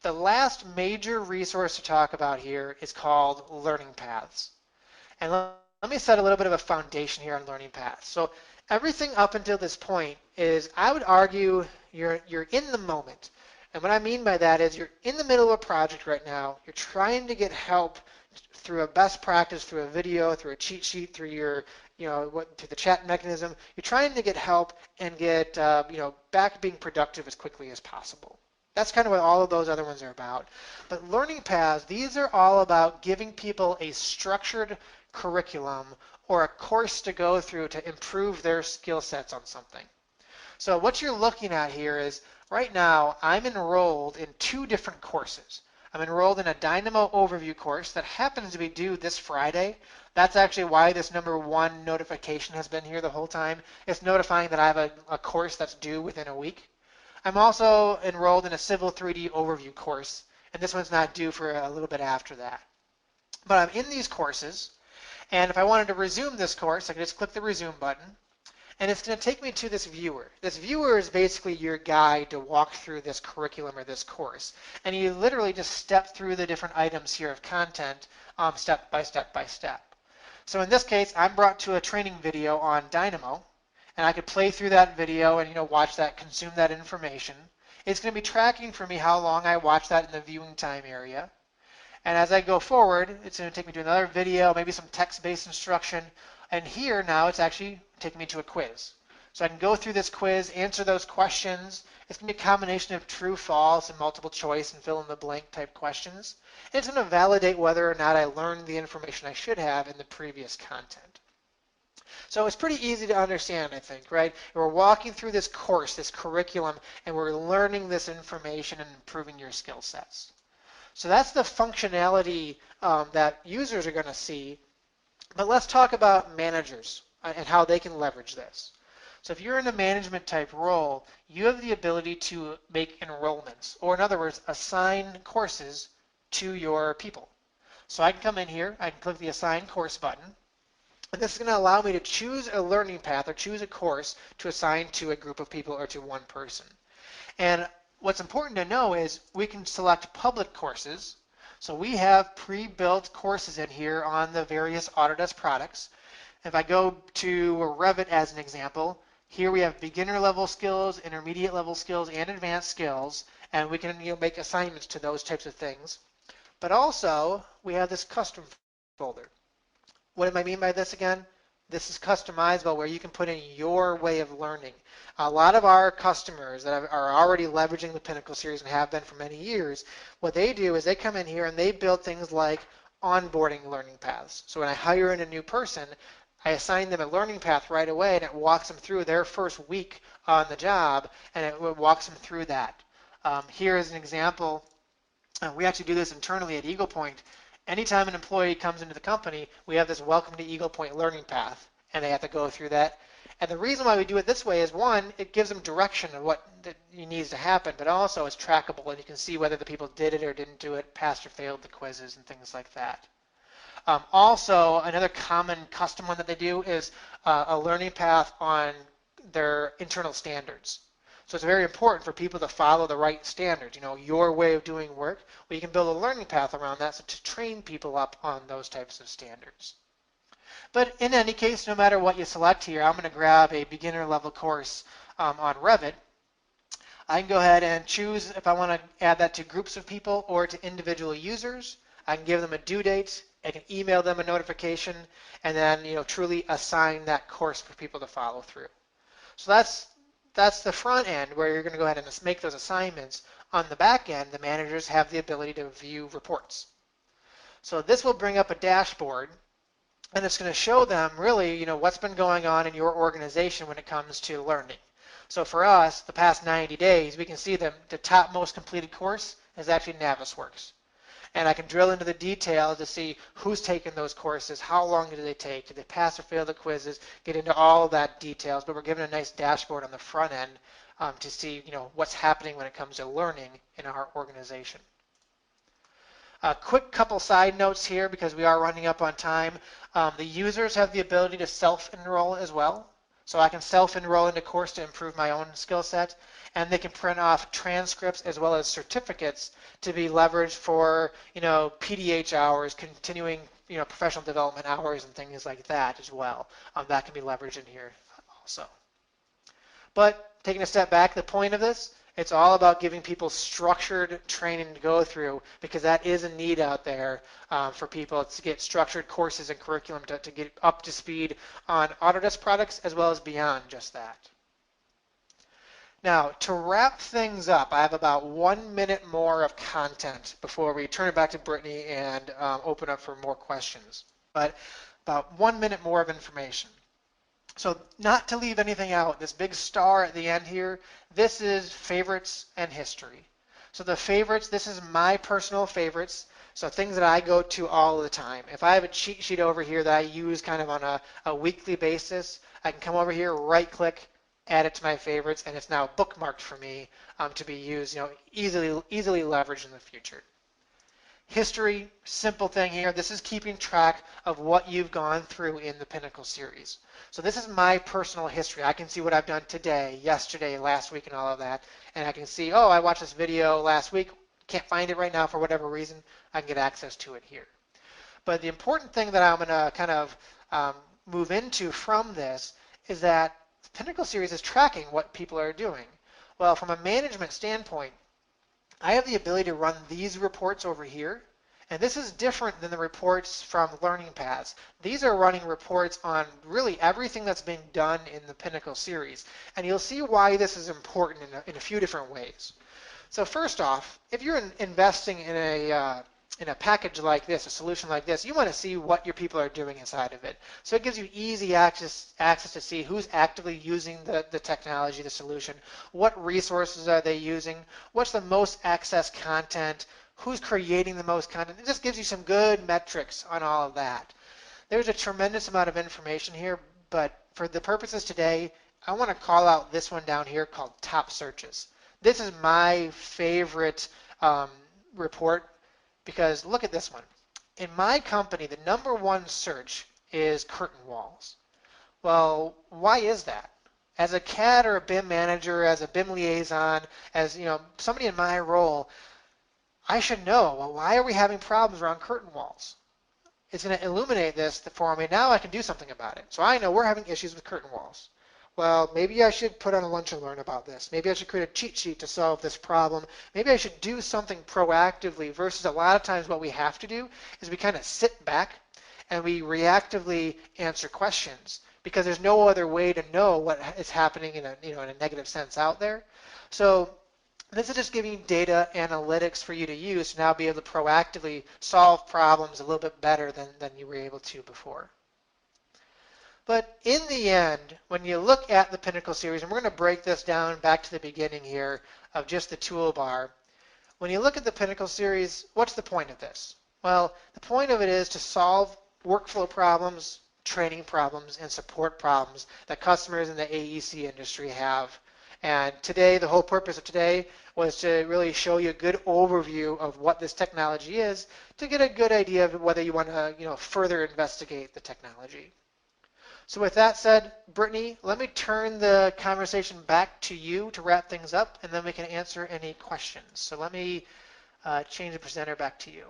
The last major resource to talk about here is called learning paths. And let me set a little bit of a foundation here on learning paths. So everything up until this point is, I would argue, you're in the moment. And what I mean by that is you're in the middle of a project right now. You're trying to get help through a best practice, through a video, through a cheat sheet, through your, through the chat mechanism. You're trying to get help and get, back to being productive as quickly as possible. That's kind of what all of those other ones are about. But learning paths, these are all about giving people a structured curriculum or a course to go through to improve their skill sets on something. So what you're looking at here is, right now I'm enrolled in two different courses. I'm enrolled in a Dynamo overview course that happens to be due this Friday. That's actually why this #1 notification has been here the whole time. It's notifying that I have a course that's due within a week. I'm also enrolled in a Civil 3D overview course, and this one's not due for a little bit after that. But I'm in these courses, and if I wanted to resume this course, I can just click the resume button, and it's going to take me to this viewer. This viewer is basically your guide to walk through this curriculum or this course. And you literally just step through the different items here of content step by step by step. So in this case, I'm brought to a training video on Dynamo, and I could play through that video and watch that, consume that information. It's going to be tracking for me how long I watch that in the viewing time area. And as I go forward, it's going to take me to another video, maybe some text-based instruction. And here now it's actually taking me to a quiz. So I can go through this quiz, answer those questions. It's going to be a combination of true, false, and multiple choice and fill in the blank type questions. And it's going to validate whether or not I learned the information I should have in the previous content. So it's pretty easy to understand, I think, right? We're walking through this course, this curriculum, and we're learning this information and improving your skill sets. So that's the functionality that users are going to see. But let's talk about managers and how they can leverage this. So if you're in a management type role, you have the ability to make enrollments, or in other words, assign courses to your people. So I can come in here, I can click the assign course button, and this is going to allow me to choose a learning path or choose a course to assign to a group of people or to one person. And what's important to know is we can select public courses. So we have pre-built courses in here on the various Autodesk products. If I go to Revit as an example, here we have beginner level skills, intermediate level skills, and advanced skills, and we can make assignments to those types of things. But also we have this custom folder. What do I mean by this again? This is customizable where you can put in your way of learning. A lot of our customers that are already leveraging the Pinnacle Series and have been for many years, what they do is they come in here and they build things like onboarding learning paths. So when I hire in a new person, I assign them a learning path right away, and it walks them through their first week on the job, and it walks them through that. Here is an example. We actually do this internally at Eagle Point. Anytime an employee comes into the company, we have this Welcome to Eagle Point learning path, and they have to go through that. And the reason why we do it this way is, one, it gives them direction of what needs to happen, but also it's trackable, and you can see whether the people did it or didn't do it, passed or failed the quizzes and things like that. Also, another common custom one that they do is a learning path on their internal standards. So it's very important for people to follow the right standards, your way of doing work. Well, you can build a learning path around that to train people up on those types of standards. But in any case, no matter what you select here, I'm going to grab a beginner level course on Revit. I can go ahead and choose if I want to add that to groups of people or to individual users. I can give them a due date. I can email them a notification, and then truly assign that course for people to follow through. So that's the front end where you're going to go ahead and make those assignments. On the back end, the managers have the ability to view reports. So this will bring up a dashboard, and it's going to show them really what's been going on in your organization when it comes to learning. So for us, the past 90 days, we can see the top most completed course is actually Navisworks. And I can drill into the details to see who's taken those courses, how long did they take, did they pass or fail the quizzes, get into all of that details. But we're given a nice dashboard on the front end to see what's happening when it comes to learning in our organization. A quick couple side notes here because we are running up on time. The users have the ability to self-enroll as well. So I can self-enroll in a course to improve my own skill set, and they can print off transcripts as well as certificates to be leveraged for, PDH hours, continuing, professional development hours and things like that as well. That can be leveraged in here also. But taking a step back, the point of this, it's all about giving people structured training to go through because that is a need out there for people to get structured courses and curriculum to get up to speed on Autodesk products as well as beyond just that. Now, to wrap things up, I have about 1 minute more of content before we turn it back to Brittany and open up for more questions. But about 1 minute more of information. So not to leave anything out, this big star at the end here, this is favorites and history. So the favorites, this is my personal favorites. So things that I go to all the time. If I have a cheat sheet over here that I use kind of on a weekly basis, I can come over here, right click, add it to my favorites, and it's now bookmarked for me to be used, easily leveraged in the future. History, simple thing here. This is keeping track of what you've gone through in the Pinnacle series. So this is my personal history. I can see what I've done today, yesterday, last week, and all of that. And I can see, oh, I watched this video last week. Can't find it right now for whatever reason. I can get access to it here. But the important thing that I'm going to kind of move into from this is that the Pinnacle series is tracking what people are doing. Well, from a management standpoint, I have the ability to run these reports over here. And this is different than the reports from Learning Paths. These are running reports on really everything that's being done in the Pinnacle series. And you'll see why this is important in a few different ways. So first off, if you're investing in a package like this, a solution like this, you want to see what your people are doing inside of it. So it gives you easy access to see who's actively using the technology, the solution, what resources are they using, what's the most accessed content, who's creating the most content. It just gives you some good metrics on all of that. There's a tremendous amount of information here, but for the purposes today, I want to call out this one down here called Top Searches. This is my favorite report because look at this one. In my company, the #1 search is curtain walls. Well, why is that? As a CAD or a BIM manager, as a BIM liaison, as somebody in my role, I should know, well, why are we having problems around curtain walls? It's going to illuminate this for me. Now I can do something about it. So I know we're having issues with curtain walls. Well, maybe I should put on a lunch and learn about this. Maybe I should create a cheat sheet to solve this problem. Maybe I should do something proactively versus a lot of times what we have to do is we kind of sit back and we reactively answer questions because there's no other way to know what is happening in a negative sense out there. So this is just giving you data analytics for you to use to now be able to proactively solve problems a little bit better than you were able to before. But in the end, when you look at the Pinnacle series, and we're going to break this down back to the beginning here of just the toolbar, when you look at the Pinnacle series, what's the point of this? Well, the point of it is to solve workflow problems, training problems, and support problems that customers in the AEC industry have. And today, the whole purpose of today was to really show you a good overview of what this technology is to get a good idea of whether you want to further investigate the technology. So with that said, Brittany, let me turn the conversation back to you to wrap things up, and then we can answer any questions. So let me change the presenter back to you.